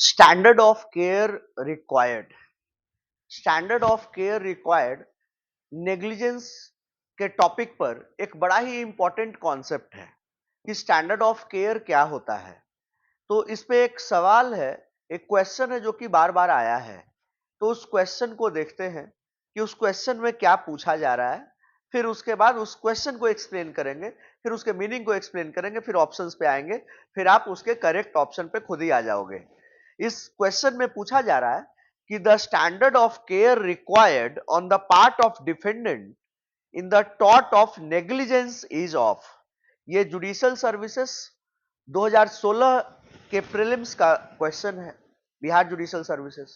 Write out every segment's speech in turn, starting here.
Standard of care required. Standard of care required negligence के topic पर एक बड़ा ही इंपॉर्टेंट कॉन्सेप्ट है कि स्टैंडर्ड ऑफ केयर क्या होता है। तो इस पे एक सवाल है, एक क्वेश्चन है जो कि बार बार आया है। तो उस क्वेश्चन को देखते हैं कि उस क्वेश्चन में क्या पूछा जा रहा है, फिर उसके बाद उस क्वेश्चन को एक्सप्लेन करेंगे, फिर उसके मीनिंग को एक्सप्लेन करेंगे, फिर ऑप्शंस पे आएंगे, फिर आप उसके करेक्ट ऑप्शन पे खुद ही आ जाओगे। इस क्वेश्चन में पूछा जा रहा है कि the standard of care required on the part of defendant in the tort of negligence is of. ये जुडिशियल सर्विसेज 2016 के प्रीलिम्स का क्वेश्चन है, बिहार जुडिशियल सर्विसेज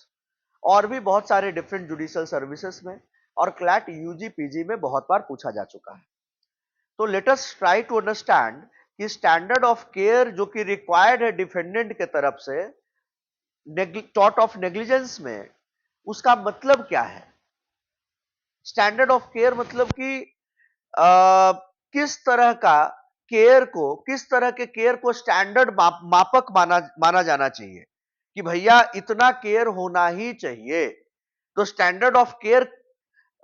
और भी बहुत सारे डिफरेंट जुडिशियल सर्विसेज में और क्लैट यूजी पीजी में बहुत बार पूछा जा चुका है। तो let us try to understand कि स्टैंडर्ड ऑफ केयर जो कि रिक्वायर्ड है डिफेंडेंट के तरफ से टॉर्ट ऑफ नेग्लिजेंस में, उसका मतलब क्या है। स्टैंडर्ड ऑफ केयर मतलब कि किस तरह का केयर को, किस तरह के केयर को स्टैंडर्ड मापक माना जाना चाहिए कि भैया इतना केयर होना ही चाहिए। तो स्टैंडर्ड ऑफ केयर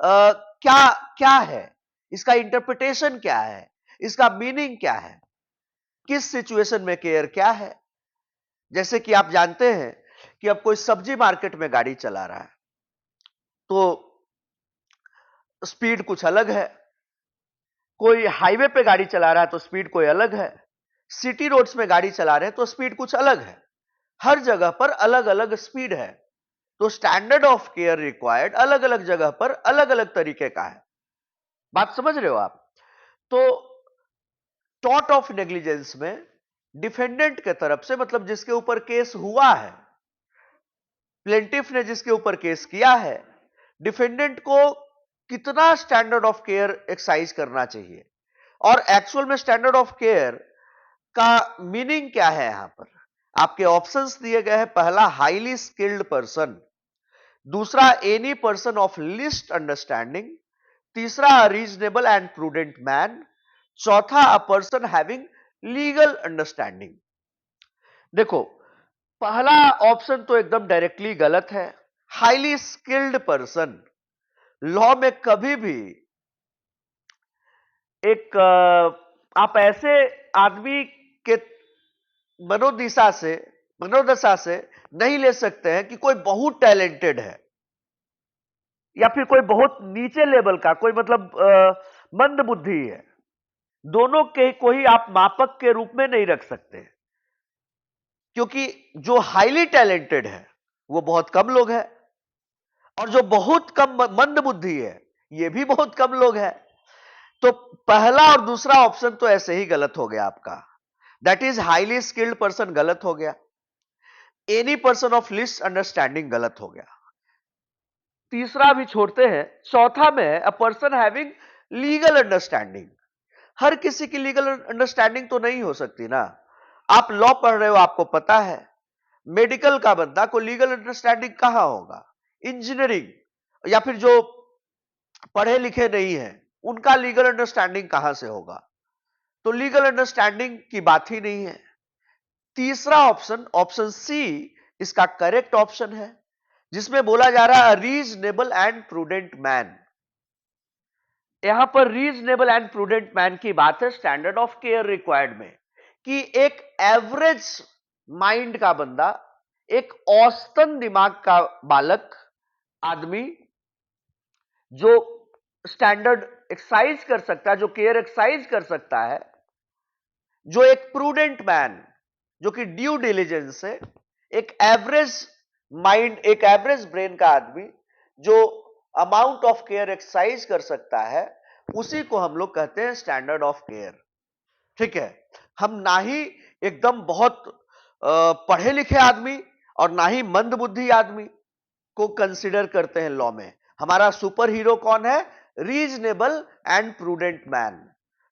क्या क्या है, इसका इंटरप्रिटेशन क्या है, इसका मीनिंग क्या है, किस सिचुएशन में केयर क्या है। जैसे कि आप जानते हैं कि अब कोई सब्जी मार्केट में गाड़ी चला रहा है तो स्पीड कुछ अलग है, कोई हाईवे पे गाड़ी चला रहा है तो स्पीड कोई अलग है, सिटी रोड्स में गाड़ी चला रहे हैं तो स्पीड कुछ अलग है। हर जगह पर अलग अलग स्पीड है। तो स्टैंडर्ड ऑफ केयर रिक्वायर्ड अलग अलग जगह पर अलग अलग तरीके का है। बात समझ रहे हो आप। तो टॉर्ट ऑफ नेग्लिजेंस में डिफेंडेंट के तरफ से, मतलब जिसके ऊपर केस हुआ है, प्लेंटिफ ने जिसके ऊपर केस किया है, डिफेंडेंट को कितना स्टैंडर्ड ऑफ केयर एक्सरसाइज करना चाहिए और एक्चुअल में स्टैंडर्ड ऑफ केयर का मीनिंग क्या है। यहां पर आपके ऑप्शंस दिए गए हैं। पहला हाईली स्किल्ड पर्सन, दूसरा any person of least understanding, तीसरा रीजनेबल एंड प्रूडेंट मैन, चौथा अ पर्सन हैविंग लीगल अंडरस्टैंडिंग। देखो, पहला ऑप्शन तो एकदम डायरेक्टली गलत है। हाईली स्किल्ड पर्सन लॉ में कभी भी एक आप ऐसे आदमी के मनोदशा से नहीं ले सकते हैं कि कोई बहुत टैलेंटेड है या फिर कोई बहुत नीचे लेवल का, कोई मतलब मंद बुद्धि है। दोनों के को ही आप मापक के रूप में नहीं रख सकते, क्योंकि जो हाईली टैलेंटेड है वो बहुत कम लोग हैं और जो बहुत कम मंद बुद्धि है ये भी बहुत कम लोग हैं। तो पहला और दूसरा ऑप्शन तो ऐसे ही गलत हो गया आपका, that is highly skilled person गलत हो गया, any person of least understanding गलत हो गया। तीसरा भी छोड़ते हैं, चौथा में a person having legal understanding. हर किसी की लीगल अंडरस्टैंडिंग तो नहीं हो सकती ना। आप लॉ पढ़ रहे हो, आपको पता है मेडिकल का बंदा को लीगल अंडरस्टैंडिंग कहां होगा। इंजीनियरिंग या फिर जो पढ़े लिखे नहीं है उनका लीगल अंडरस्टैंडिंग कहां से होगा। तो लीगल अंडरस्टैंडिंग की बात ही नहीं है। तीसरा ऑप्शन, ऑप्शन सी, इसका करेक्ट ऑप्शन है, जिसमें बोला जा रहा है रीजनेबल एंड प्रूडेंट मैन। यहां पर रीजनेबल एंड प्रूडेंट मैन की बात है स्टैंडर्ड ऑफ केयर रिक्वायर्ड में, कि एक एवरेज माइंड का बंदा, एक औसतन दिमाग का बालक आदमी जो स्टैंडर्ड एक्सरसाइज कर सकता है, जो केयर एक्सरसाइज कर सकता है, जो एक प्रूडेंट मैन जो कि ड्यू डिलीजेंस से, एक एवरेज माइंड, एक एवरेज ब्रेन का आदमी जो अमाउंट ऑफ केयर एक्सरसाइज कर सकता है, उसी को हम लोग कहते हैं स्टैंडर्ड ऑफ केयर। ठीक है। हम ना ही एकदम बहुत पढ़े लिखे आदमी और ना ही मंद बुद्धि आदमी को कंसिडर करते हैं लॉ में। हमारा सुपर हीरो कौन है? Reasonable and prudent man.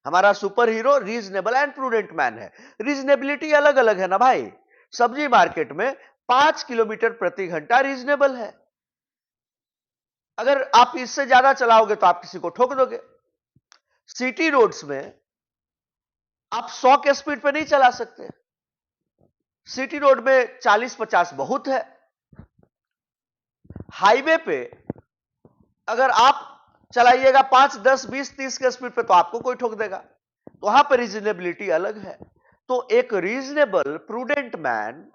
हमारा super hero reasonable and prudent man है। रीजनेबिलिटी अलग अलग है ना भाई। सब्जी मार्केट में 5 किलोमीटर प्रति घंटा रीजनेबल है। अगर आप इससे ज्यादा चलाओगे तो आप किसी को ठोक दोगे। सिटी रोड्स में आप 100 के स्पीड पे नहीं चला सकते। सिटी रोड में 40-50 बहुत है। हाईवे पे अगर आप चलाइएगा 5, 10, 20, 30 के स्पीड पे तो आपको कोई ठोक देगा। तो वहां पर रीजनेबिलिटी अलग है। तो एक रीजनेबल प्रूडेंट मैन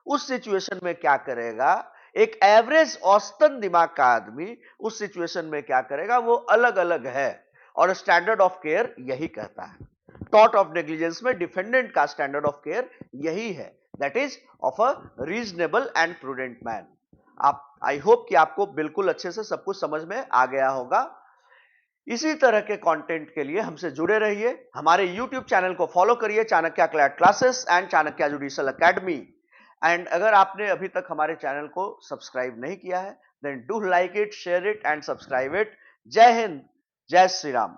उस सिचुएशन में क्या करेगा, एक एवरेज औसतन दिमाग का आदमी उस सिचुएशन में क्या करेगा, वो अलग अलग है। और स्टैंडर्ड ऑफ केयर यही कहता है। टॉर्ट ऑफ नेग्लिजेंस में डिफेंडेंट का स्टैंडर्ड ऑफ केयर यही है, that is of a reasonable and prudent man. आप, आई होप कि आपको बिल्कुल अच्छे से सब कुछ समझ में आ गया होगा। इसी तरह के कंटेंट के लिए हमसे जुड़े रहिए। हमारे YouTube चैनल को फॉलो करिए, Chanakya CLAT classes and Chanakya judicial academy. And अगर आपने अभी तक हमारे चैनल को सब्सक्राइब नहीं किया है, then do like it, share it and subscribe it. जय हिंद, जय श्री राम।